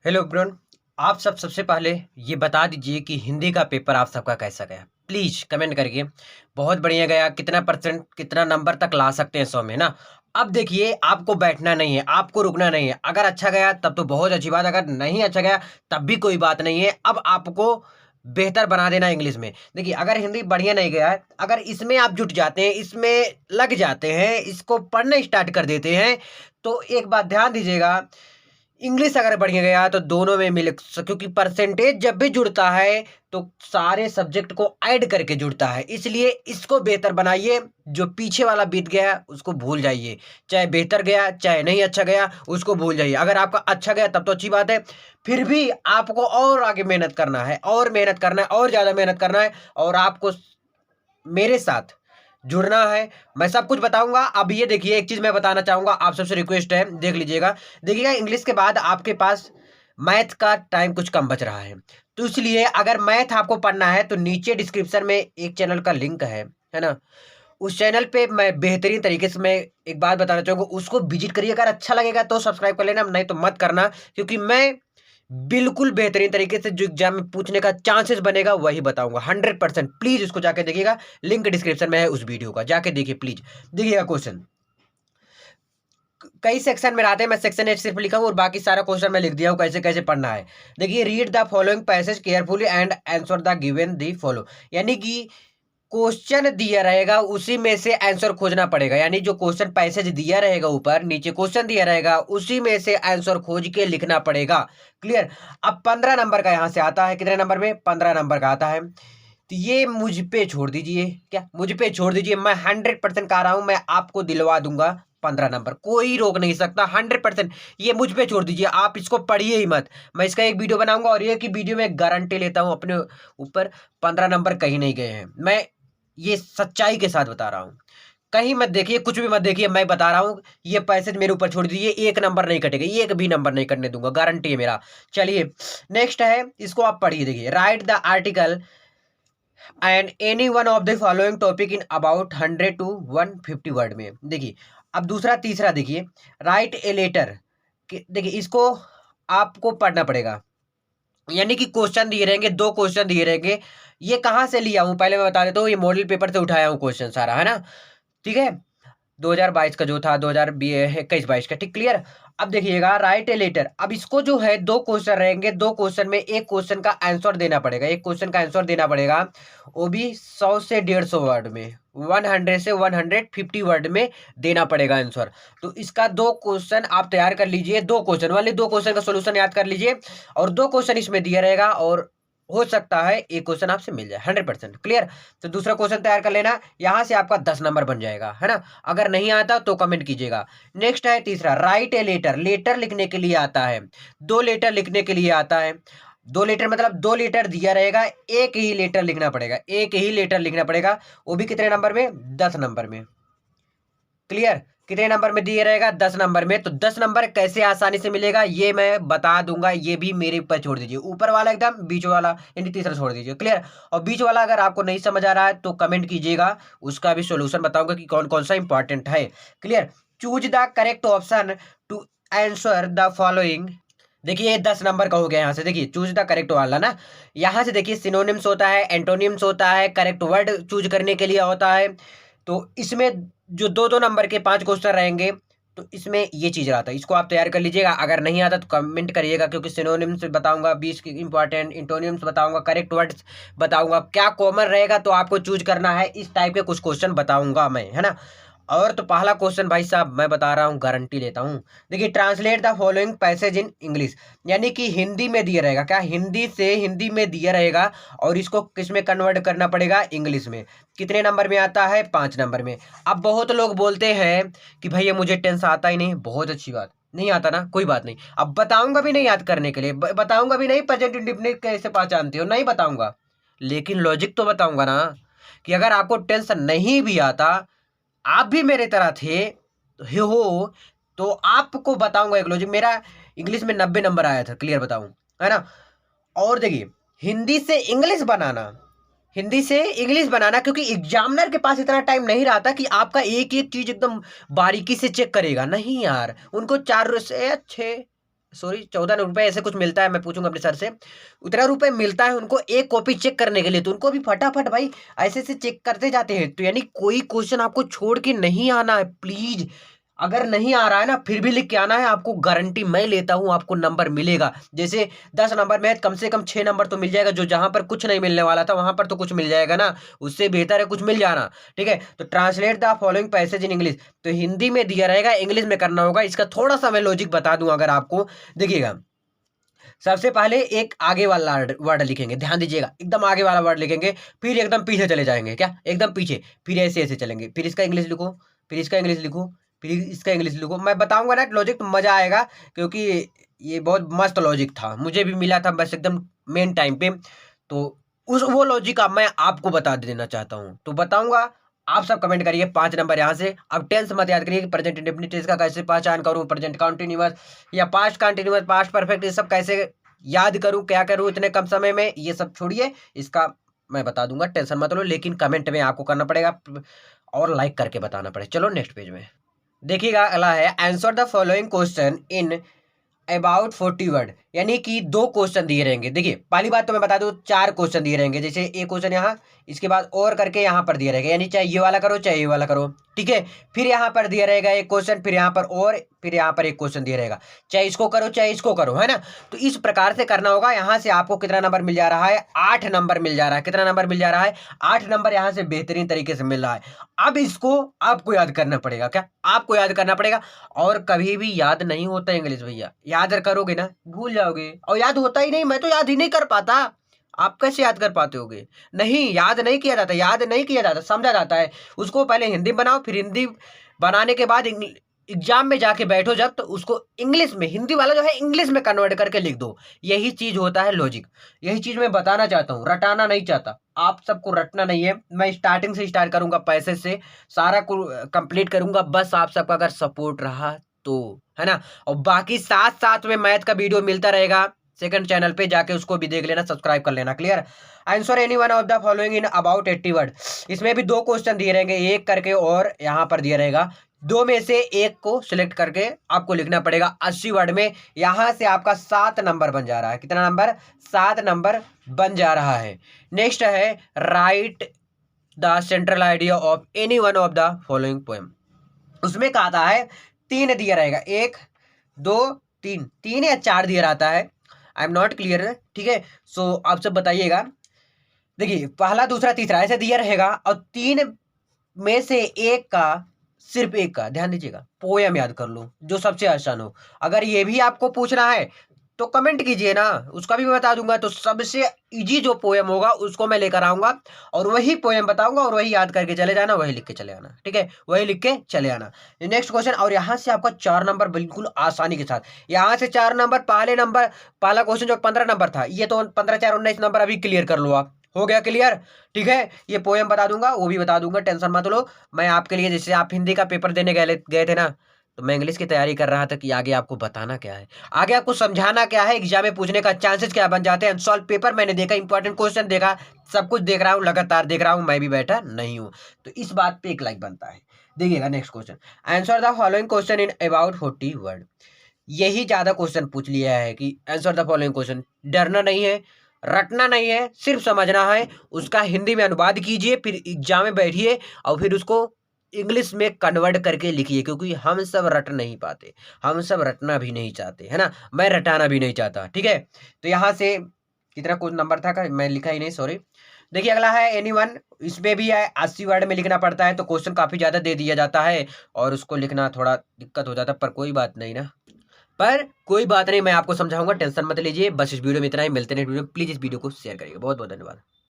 Hello everyone. आप सबसे पहले ये बता दीजिए कि हिंदी का पेपर आप सबका कैसा गया। प्लीज कमेंट करके। बहुत बढ़िया गया, कितना परसेंट कितना नंबर तक ला सकते हैं 100 में ना। अब देखिए, आपको बैठना नहीं है, आपको रुकना नहीं है। अगर अच्छा गया तब तो बहुत अच्छी बात, अगर नहीं अच्छा गया तब भी कोई बात नहीं है। अब आपको बेहतर बना देना इंग्लिश में। देखिए, अगर हिंदी बढ़िया नहीं गया है, अगर इसमें आप जुट जाते हैं, इसमें लग जाते हैं, इसको पढ़ना स्टार्ट कर देते हैं, तो एक बात ध्यान दीजिएगा। इंग्लिश अगर बढ़िया गया तो दोनों में मिले, क्योंकि परसेंटेज जब भी जुड़ता है तो सारे सब्जेक्ट को ऐड करके जुड़ता है। इसलिए इसको बेहतर बनाइए। जो पीछे वाला बीत गया उसको भूल जाइए। चाहे बेहतर गया चाहे नहीं अच्छा गया, उसको भूल जाइए। अगर आपका अच्छा गया तब तो अच्छी बात है। फिर भी आपको और आगे मेहनत करना है, और मेहनत करना है, और ज्यादा मेहनत करना है। और आपको मेरे साथ जुड़ना है। मैं सब कुछ बताऊंगा। अब ये देखिए, एक चीज मैं बताना चाहूंगा, आप सबसे रिक्वेस्ट है, देख लीजिएगा। देखिएगा, इंग्लिश के बाद आपके पास मैथ का टाइम कुछ कम बच रहा है। तो इसलिए अगर मैथ आपको पढ़ना है तो नीचे डिस्क्रिप्शन में एक चैनल का लिंक है ना। उस चैनल पे मैं बेहतरीन तरीके से, मैं एक बात बताना चाहूंगा, उसको विजिट करिए। अगर अच्छा लगेगा तो सब्सक्राइब कर लेना, नहीं तो मत करना। क्योंकि मैं बिल्कुल बेहतरीन तरीके से जो एग्जाम में पूछने का चांसेस बनेगा वही बताऊंगा 100%। प्लीज उसको जाके देखिएगा, लिंक डिस्क्रिप्शन में है उस वीडियो का, जाके देखिए प्लीज। देखिएगा क्वेश्चन कई सेक्शन में रहते हैं, मैं सेक्शन एच सिर्फ लिखा हूँ और बाकी सारा क्वेश्चन मैं लिख दिया हूँ कैसे कैसे पढ़ना है। देखिए, read the following passage carefully and answer the given the follow. यानी कि क्वेश्चन दिया रहेगा, उसी में से आंसर खोजना पड़ेगा। यानी जो क्वेश्चन पैसेज दिया रहेगा, ऊपर नीचे क्वेश्चन दिया रहेगा, उसी में से आंसर खोज के लिखना पड़ेगा। क्लियर। अब 15 नंबर का यहां से आता है, कितने नंबर में? 15 नंबर का आता है। तो ये मुझ पे छोड़ दीजिए। क्या मुझ पे छोड़ दीजिए? मैं 100% कह रहा हूं, मैं आपको दिलवा दूंगा 15 नंबर, कोई रोक नहीं सकता। 100% ये मुझ पे छोड़ दीजिए, आप इसको पढ़िए ही मत। मैं इसका एक वीडियो बनाऊंगा और एक ही वीडियो में गारंटी लेता हूं अपने ऊपर, 15 नंबर कहीं नहीं गए हैं। मैं ये सच्चाई के साथ बता रहा हूँ। कहीं मत देखिए, कुछ भी मत देखिए, मैं बता रहा हूँ। ये पैसेज मेरे ऊपर छोड़ दीजिए, एक नंबर नहीं कटेगा, एक भी नंबर नहीं कटने दूंगा, गारंटी है मेरा। चलिए, नेक्स्ट है, इसको आप पढ़िए। देखिए, right the article and any one of the following topic in about 100 to 150 word में। देखिए, अब दूसरा तीसरा देखिए, राइट ए लेटर। देखिए, इसको आपको पढ़ना पड़ेगा। यानी कि क्वेश्चन दिए रहेंगे, दो क्वेश्चन दिए रहेंगे। ये कहाँ से लिया हूँ पहले मैं बता देता हूँ, ये मॉडल पेपर से उठाया हूँ क्वेश्चन सारा, है ना। ठीक है, 2022 का जो था, 2021-22 का, ठीक, क्लियर। अब देखिएगा, राइट ए लेटर। अब इसको जो है, दो क्वेश्चन रहेंगे, दो क्वेश्चन में एक क्वेश्चन का आंसर देना पड़ेगा, एक क्वेश्चन का आंसर देना पड़ेगा। वो भी 100 से 150 वर्ड में, 100 से 150 वर्ड में देना पड़ेगा आंसर। तो इसका दो क्वेश्चन आप तैयार कर लीजिए, दो क्वेश्चन वाले, दो क्वेश्चन का सोल्यूशन याद कर लीजिए। और दो क्वेश्चन इसमें दिया रहेगा, और हो सकता है एक क्वेश्चन आपसे मिल जाए, 100%, क्लियर। तो दूसरा क्वेश्चन तैयार कर लेना, यहां से आपका 10 नंबर बन जाएगा, है ना। अगर नहीं आता तो कमेंट कीजिएगा। नेक्स्ट है तीसरा, राइट ए लेटर। लेटर लिखने के लिए आता है, दो लेटर लिखने के लिए आता है। दो लेटर मतलब दो लेटर दिया रहेगा, एक ही लेटर लिखना पड़ेगा, एक ही लेटर लिखना पड़ेगा। वो भी कितने नंबर में? 10 नंबर में। क्लियर। कितने नंबर में दिए रहेगा? 10 नंबर में। तो 10 नंबर कैसे आसानी से मिलेगा ये मैं बता दूंगा, ये भी मेरे ऊपर छोड़ दीजिए। ऊपर वाला एकदम, बीच वाला यानी तीसरा छोड़ दीजिए, क्लियर। और बीच वाला अगर आपको नहीं समझ आ रहा है तो कमेंट कीजिएगा, उसका भी सोल्यूशन बताऊंगा कि कौन कौन सा इंपॉर्टेंट है। Clear. Choose the correct option to answer the following. देखिए, ये 10 नंबर का हो गया। यहाँ से देखिए, चूज द करेक्ट वाला ना, यहाँ से देखिए सिनोनिम्स होता है, एंटोनिम्स होता है, करेक्ट वर्ड चूज करने के लिए होता है। तो इसमें जो दो दो नंबर के 5 क्वेश्चन रहेंगे, तो इसमें ये चीज आता है, इसको आप तैयार कर लीजिएगा। अगर नहीं आता तो कमेंट करिएगा, क्योंकि सिनोनिम्स बताऊंगा, 20 के इंपॉर्टेंट, इंटोनिम्स बताऊंगा, करेक्ट वर्ड्स बताऊंगा, क्या कॉमन रहेगा तो आपको चूज करना है, इस टाइप के कुछ क्वेश्चन बताऊंगा मैं, है ना। और तो पहला क्वेश्चन भाई साहब मैं बता रहा हूँ, गारंटी लेता हूँ। देखिए, translate the following passage in English. यानी कि हिंदी में दिया रहेगा, क्या हिंदी से हिंदी में दिया रहेगा, और इसको किस में कन्वर्ट करना पड़ेगा? इंग्लिश में। कितने नंबर में आता है? 5 नंबर में। अब बहुत लोग बोलते हैं कि भैया मुझे टेंस आता ही नहीं। बहुत अच्छी बात, नहीं आता ना, कोई बात नहीं। अब बताऊंगा भी नहीं याद करने के लिए, बताऊंगा भी नहीं प्रेजेंट इंडेफिनिट कैसे पहचानते हो, नहीं बताऊंगा। लेकिन लॉजिक तो बताऊंगा ना, कि अगर आपको टेंस नहीं भी आता, आप भी मेरे तरह थे हो, तो आपको बताऊंगा एक लॉजिक। मेरा इंग्लिश में 90 नंबर आया था, क्लियर बताऊं, है ना। और देखिए, हिंदी से इंग्लिश बनाना, हिंदी से इंग्लिश बनाना, क्योंकि एग्जामिनर के पास इतना टाइम नहीं रहा था कि आपका एक एक चीज एकदम बारीकी से चेक करेगा। नहीं यार, उनको 4 से 6 सॉरी 14 रुपये ऐसे कुछ मिलता है, मैं पूछूंगा अपने सर से, उतना रुपए मिलता है उनको एक कॉपी चेक करने के लिए। तो उनको भी फटाफट भाई ऐसे ऐसे चेक करते जाते हैं। तो यानी कोई क्वेश्चन आपको छोड़ के नहीं आना है प्लीज। अगर नहीं आ रहा है ना फिर भी लिख के आना है, आपको गारंटी मैं लेता हूं आपको नंबर मिलेगा। जैसे 10 नंबर में कम से कम 6 नंबर तो मिल जाएगा, जो जहां पर कुछ नहीं मिलने वाला था वहां पर तो कुछ मिल जाएगा ना, उससे बेहतर है कुछ मिल जाना। ठीक है, तो translate the following passage in English, तो हिंदी में दिया रहेगा, इंग्लिश में करना होगा। इसका थोड़ा सा मैं लॉजिक बता दूं अगर आपको, देखिएगा। सबसे पहले एक आगे वाला वर्ड लिखेंगे, ध्यान दीजिएगा, एकदम आगे वाला वर्ड लिखेंगे, फिर एकदम पीछे चले जाएंगे, क्या एकदम पीछे, फिर ऐसे ऐसे चलेंगे, फिर इसका इंग्लिश लिखो, फिर इसका इंग्लिश लिखो, फिर इसका इंग्लिश लिखो। मैं बताऊंगा ना लॉजिक तो मजा आएगा, क्योंकि ये बहुत मस्त लॉजिक था, मुझे भी मिला था बस एकदम मेन टाइम पे। तो उस वो लॉजिक अब मैं आपको बता देना चाहता हूँ, तो बताऊंगा। आप सब कमेंट करिए 5 नंबर यहाँ से। अब टेंस मत याद करिए कि प्रेजेंट इंडेफिनिट टेंस का कैसे पहचान करूँ, प्रेजेंट कंटिन्यूअस या पास्ट कंटिन्यूअस, पास्ट परफेक्ट, ये सब कैसे याद करूं, क्या करूं इतने कम समय में, ये सब छोड़िए, इसका मैं बता दूंगा, टेंशन मत लो। लेकिन कमेंट में आपको करना पड़ेगा और लाइक करके बताना पड़ेगा। चलो नेक्स्ट पेज में देखिएगा, अगला है answer the following question in about 40 word, यानी कि 2 क्वेश्चन दिए रहेंगे। देखिए पहली बात तो मैं बता दूं 4 क्वेश्चन दिए रहेंगे, जैसे एक क्वेश्चन यहाँ, इसके बाद और करके यहाँ पर दिया रहेगा, यानी चाहे ये वाला करो चाहे ये वाला करो। ठीक है, फिर यहाँ पर दिया रहेगा एक क्वेश्चन, फिर यहाँ पर और, फिर यहाँ पर एक क्वेश्चन दिया रहेगा, चाहे इसको करो चाहे इसको करो, है ना। तो इस प्रकार से करना होगा। यहाँ से आपको कितना नंबर मिल जा रहा है, 8 नंबर मिल जा रहा है। कितना नंबर मिल जा रहा है, 8 नंबर यहाँ से बेहतरीन तरीके से मिल रहा है। अब इसको आपको याद करना पड़ेगा, क्या आपको याद करना पड़ेगा। और कभी भी याद नहीं होता इंग्लिश भैया, याद करोगे ना भूल जाओगे, और याद होता ही नहीं, मैं तो याद ही नहीं कर पाता। आप कैसे याद कर पाते होगे, नहीं याद नहीं किया जाता, याद नहीं किया जाता, समझा जाता है। उसको पहले हिंदी बनाओ, फिर हिंदी बनाने के बाद एग्जाम में जाके बैठो जब, तो उसको इंग्लिश में, हिंदी वाला जो है इंग्लिश में कन्वर्ट करके लिख दो। यही चीज होता है लॉजिक, यही चीज मैं बताना चाहता हूँ, रटाना नहीं चाहता। आप सबको रटना नहीं है, मैं स्टार्टिंग से स्टार्ट करूंगा, पैसे से सारा कंप्लीट करूंगा, बस आप सबका अगर सपोर्ट रहा तो, है ना। और बाकी साथ साथ में मैथ का वीडियो मिलता रहेगा सेकंड चैनल पे, जाके उसको भी देख लेना, सब्सक्राइब कर लेना। Clear, answer any one of the following in about 80 word, इसमें भी 2 क्वेश्चन दिए रहेंगे, एक करके और यहाँ पर दिया रहेगा, 2 में से एक को सिलेक्ट करके आपको लिखना पड़ेगा 80 वर्ड में। यहां से आपका 7 नंबर बन जा रहा है, कितना नंबर, 7 नंबर बन जा रहा है। नेक्स्ट है right the central idea of any one of the following poem, उसमें कहा था है 3 दिया रहेगा, 1 2 3, 3 या 4 दिया रहता है, आई एम नॉट क्लियर। ठीक है, सो आप सब बताइएगा। देखिए पहला दूसरा तीसरा ऐसे दिया रहेगा, और 3 में से एक का, सिर्फ एक का, ध्यान दीजिएगा, पोयम याद कर लो जो सबसे आसान हो। अगर ये भी आपको पूछना है तो कमेंट कीजिए ना, उसका भी मैं बता दूंगा। तो सबसे इजी जो पोयम होगा उसको मैं लेकर आऊंगा, और वही पोयम बताऊंगा, और वही याद करके चले जाना, वही लिख के चले आना। ठीक है, वही लिख के चले आना। नेक्स्ट क्वेश्चन, और यहाँ से आपका 4 नंबर बिल्कुल आसानी के साथ, यहाँ से 4 नंबर, पहला क्वेश्चन जो 15 नंबर था, ये तो 15 4 19 नंबर अभी क्लियर कर लो आप, हो गया क्लियर। ठीक है, ये पोएम बता दूंगा, वो भी बता दूंगा, टेंशन मत लो। मैं आपके लिए, जैसे आप हिंदी का पेपर देने गए थे ना, तो मैं इंग्लिश की तैयारी कर रहा था कि आगे आपको बताना क्या है, आगे आपको समझाना क्या है, एग्जाम में पूछने का चांसेस क्या बन जाते हैं। सॉल्व पेपर मैंने देखा, इंपॉर्टेंट क्वेश्चन देखा, सब कुछ देख रहा हूँ, लगातार देख रहा हूँ, मैं भी बैठा नहीं हूँ। तो इस बात पे एक लाइक बनता है। देखिएगा next question, answer the following question in about 40 word, यही ज्यादा क्वेश्चन पूछ लिया है कि आंसर द फॉलोइंग क्वेश्चन। डरना नहीं है, रटना नहीं है, सिर्फ समझना है, उसका हिंदी में अनुवाद कीजिए, फिर एग्जाम में बैठिए और फिर उसको इंग्लिश में कन्वर्ट करके लिखिए, क्योंकि हम सब रट नहीं पाते, हम सब रटना भी नहीं चाहते, है ना, मैं रटाना भी नहीं चाहता। ठीक है, तो यहाँ से कितना कुछ नंबर था का मैं लिखा ही नहीं, सॉरी। देखिए अगला है एनी वन, इसमें भी है 80 वर्ड में लिखना पड़ता है, तो क्वेश्चन काफी ज्यादा दे दिया जाता है और उसको लिखना थोड़ा दिक्कत हो जाता है, पर कोई बात नहीं ना, पर कोई बात नहीं, मैं आपको समझाऊंगा, टेंशन मत लीजिए। बस इस वीडियो में इतना ही, मिलते हैं नेक्स्ट वीडियो में। प्लीज इस वीडियो को शेयर करिएगा। बहुत बहुत धन्यवाद।